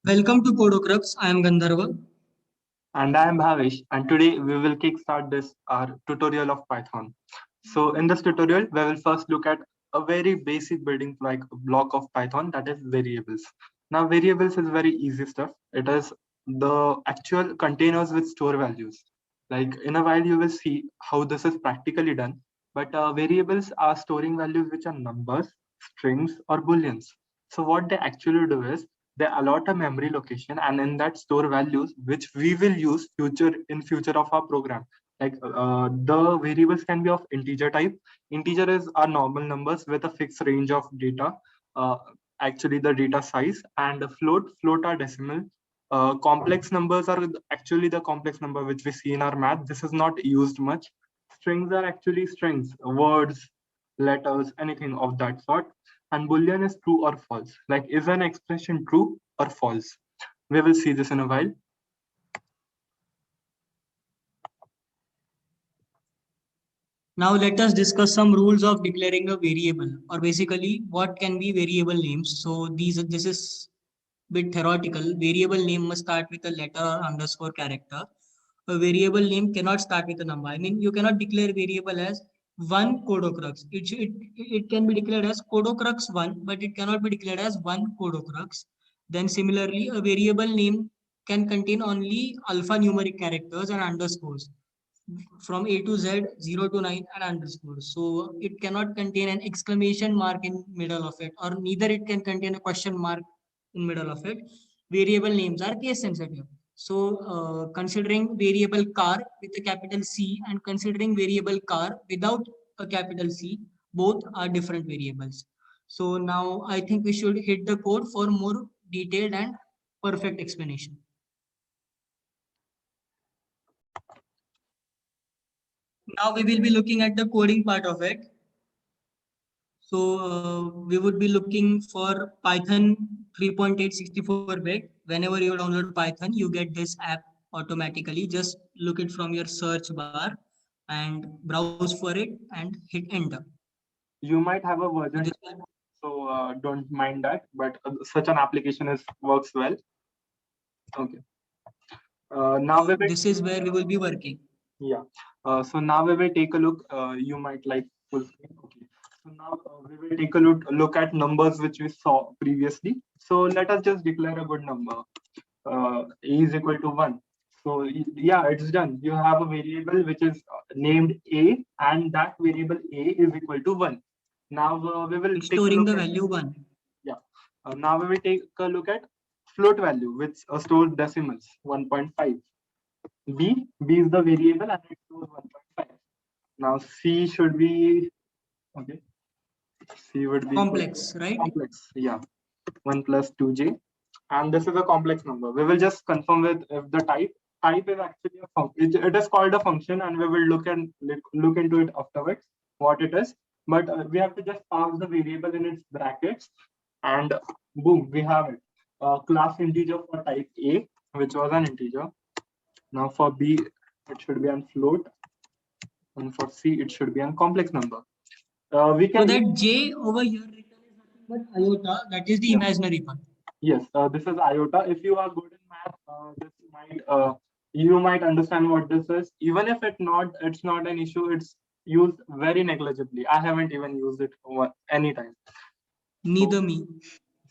Welcome to Codocrux. I am Gandharva. And I am Bhavesh, and today we will kickstart this our tutorial of Python. So in this tutorial, we will first look at a very basic building like block of Python, that is variables. Now variables is very easy stuff. It is the actual containers with store values. Like in a while you will see how this is practically done. But variables are storing values which are numbers, strings, or booleans. So what they actually do is they allot a memory location and in that store values which we will use future of our program. Like the variables can be of integer type. Integer is our normal numbers with a fixed range of data, uh, actually the data size. And float are decimal. Complex numbers are actually the complex number which we see in our math. This is not used much. Strings are actually strings, words, letters, anything of that sort. And boolean is true or false. Like, is an expression true or false? We will see this in a while. Now let us discuss some rules of declaring a variable, or basically what can be variable names. So this is bit theoretical. Variable name must start with a letter or underscore character. A variable name cannot start with a number. I mean, you cannot declare variable as one codocrux. It can be declared as codocrux one, but it cannot be declared as one codocrux. Then similarly, a variable name can contain only alphanumeric characters and underscores from A to Z, 0 to 9 and underscore. So it cannot contain an exclamation mark in middle of it, or neither it can contain a question mark in middle of it. Variable names are case sensitive. So considering variable car with a capital C and considering variable car without a capital C, both are different variables. So now I think we should hit the code for more detailed and perfect explanation. Now we will be looking at the coding part of it. So we would be looking for Python 3.864-bit. Whenever you download Python, you get this app automatically. Just look it from your search bar and browse for it and hit enter. You might have a So version, so don't mind that. But such an application is works well. Okay. Now we will this is where we will be working. Yeah. So now we will take a look. You might like full screen. Okay. So now we will take a look at numbers which we saw previously. So let us just declare a good number. A is equal to 1. So yeah, it's done. You have a variable which is named A, and that variable A is equal to 1. Now we will It's take a storing look the at value 1. yeah. Now we will take a look at float value, which stores decimals 1.5. B is the variable and it stores 1.5. Now C should be okay. C would be equal to Complex, right? complex. Yeah, 1 plus 2j, and this is a complex number. We will just confirm with if the type is actually a function. It is called a function, and we will look into it afterwards what it is. But we have to just pass the variable in its brackets, and boom, we have it. Class integer for type A, which was an integer. Now for B, it should be on float, and for C, it should be a complex number. We So can that J over here written is nothing but iota. That is the yeah, imaginary part. yes. This is iota. If you are good in math, this might you might understand what this is. Even if it's not an issue. It's used very negligibly. I haven't even used it any time. So Neither me.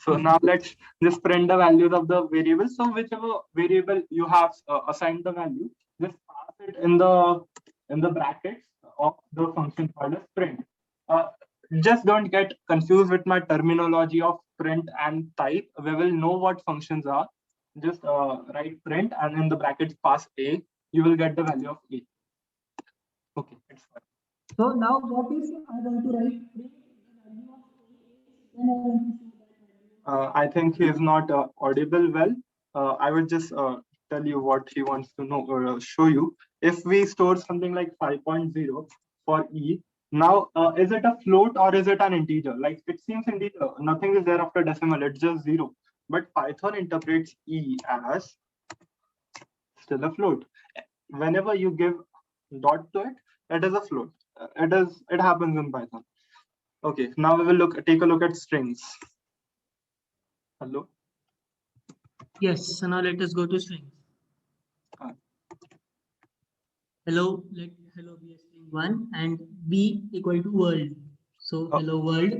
so now let's just print the values of the variable. So whichever variable you have assigned the value, just pass it in the brackets of the function called as print. Uh, just don't get confused with my terminology of print and type. We will know what functions are. Just write print and in the brackets pass a. You will get the value of a. Okay, it's fine. So now what if I want to write print the value of A, then I want to show that value. I think he is not audible well. I will just tell you what he wants to know or show you. If we store something like 5.0 for E, now is it a float or is it an integer? Like it seems integer, nothing is there after decimal, it's just 0. But Python interprets E as still a float. Whenever you give dot to it, it is a float. It happens in Python. Okay, now we will take a look at strings. Hello. Yes, so now let us go to strings. Uh, Hello be a string 1 and B equal to world. So uh, hello world.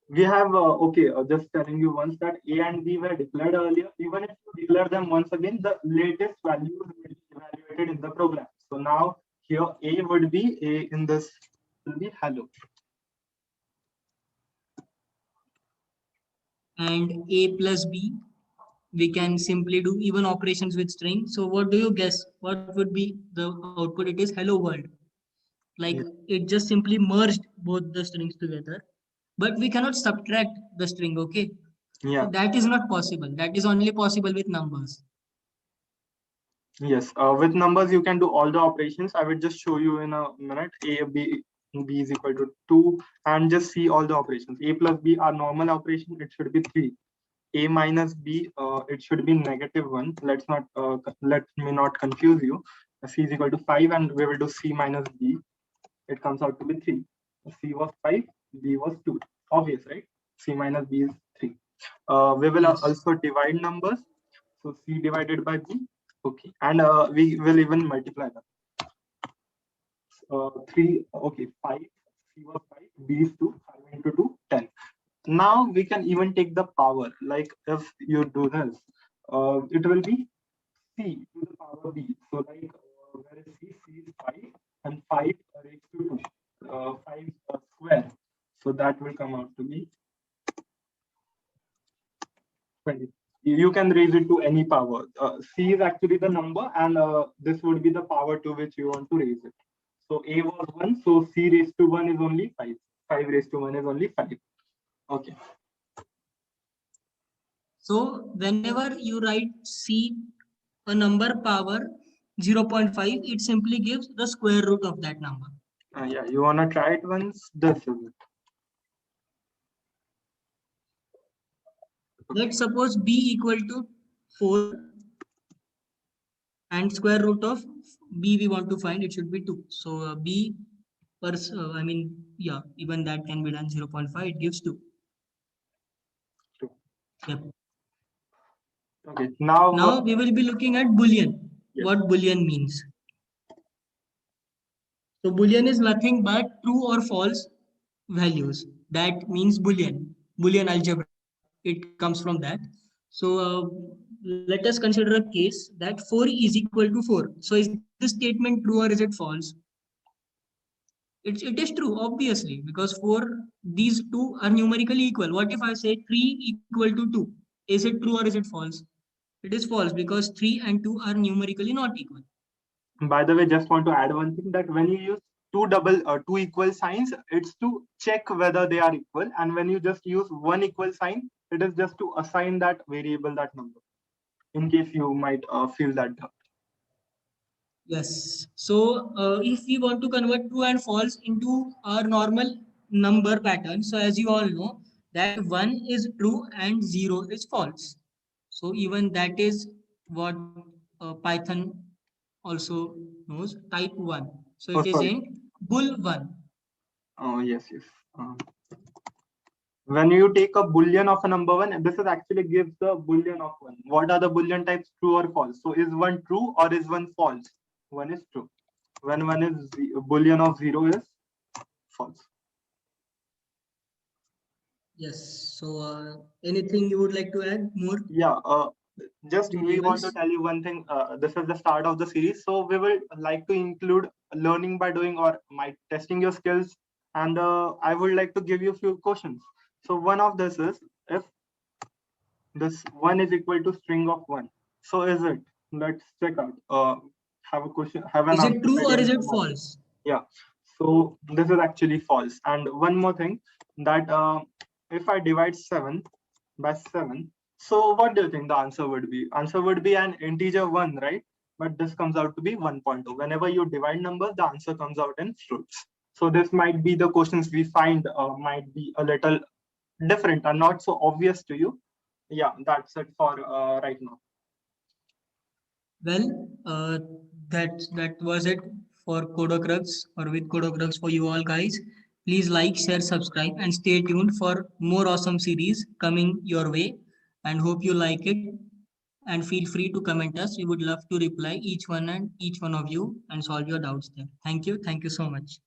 we have, okay, just telling you once that A and B were declared earlier. Even if you declare them once again, the latest values will be evaluated in the program. So now here A would be A in this will be hello. And A plus B, we can simply do even operations with string. So what do you guess? What would be the output? It is hello world. Like Yeah. it just simply merged both the strings together. But we cannot subtract the string, okay? So Yeah. that is not possible. That is only possible with numbers. Yes, with numbers you can do all the operations. I will just show you in a minute. B is equal to 2 and just see all the operations. A plus B are normal operation, it should be 3. A minus B, it should be -1. Let me not confuse you. C is equal to 5 and we will do C minus B. It comes out to be 3. C was 5, B was 2. Obvious, right? C minus B is 3. We will Yes. also divide numbers. So C divided by B. Okay. And we will even multiply them. 3, okay, 5. C was 5, B is 2. 5 into 2, 10. Now we can even take the power. Like if you do this, it will be C to the power B. So like where is C? C is 5 and 5 raised to 2. 5 square. So that will come out to be 20. You can raise it to any power. C is actually the number, and this would be the power to which you want to raise it. So A was 1, so C raised to 1 is only 5. 5 raised to 1 is only 5. Okay. So whenever you write C a number power 0.5, it simply gives the square root of that number. Yeah, you want to try it once? This is it. Let's suppose B equal to 4 and square root of B we want to find, it should be 2. So B yeah, even that can be done 0.5, it gives 2. Two. Yep. Okay. Now, Now we will be looking at Boolean. yes. What Boolean means. So Boolean is nothing but true or false values. That means Boolean. Boolean algebra. It comes from that. So let us consider a case that 4 is equal to 4. So is this statement true or is it false? It is true, obviously, because these two are numerically equal. What if I say 3 equal to 2? Is it true or is it false? It is false because 3 and 2 are numerically not equal. By the way, just want to add one thing that when you use two equal signs, it's to check whether they are equal. And when you just use one equal sign, it is just to assign that variable that number. In case you might feel that doubt. Yes. So if we want to convert true and false into our normal number pattern, so as you all know, that 1 is true and 0 is false. So even that is what Python also knows, type 1. So Oh, it is sorry. in bool 1. Oh, yes, yes. When you take a boolean of a number one, this is actually gives the boolean of one. What are the boolean types, true or false? So is one true or is one false? One is true. When one is boolean of 0 is false. Yes. So anything you would like to add more? Yeah, just we want to Variables. tell you one thing. This is the start of the series, so we will like to include learning by doing or my testing your skills, and I would like to give you a few questions. So one of this is if this one is equal to string of one, so is it? Let's check out. Have a question. Have an Is it answer true ready or in is it your mind. false? Yeah. So this is actually false. And one more thing that if I divide 7 by 7, so what do you think the answer would be? Answer would be an integer 1, right? But this comes out to be 1.2. Whenever you divide numbers, the answer comes out in fruits. So this might be the questions we find might be a little different and not so obvious to you. Yeah, that's it for right now. Well, that was it for Codocrux or with Codocrux for you all guys. Please like, share, subscribe, and stay tuned for more awesome series coming your way. And hope you like it. And feel free to comment us. We would love to reply each one of you and solve your doubts there. Thank you. Thank you so much.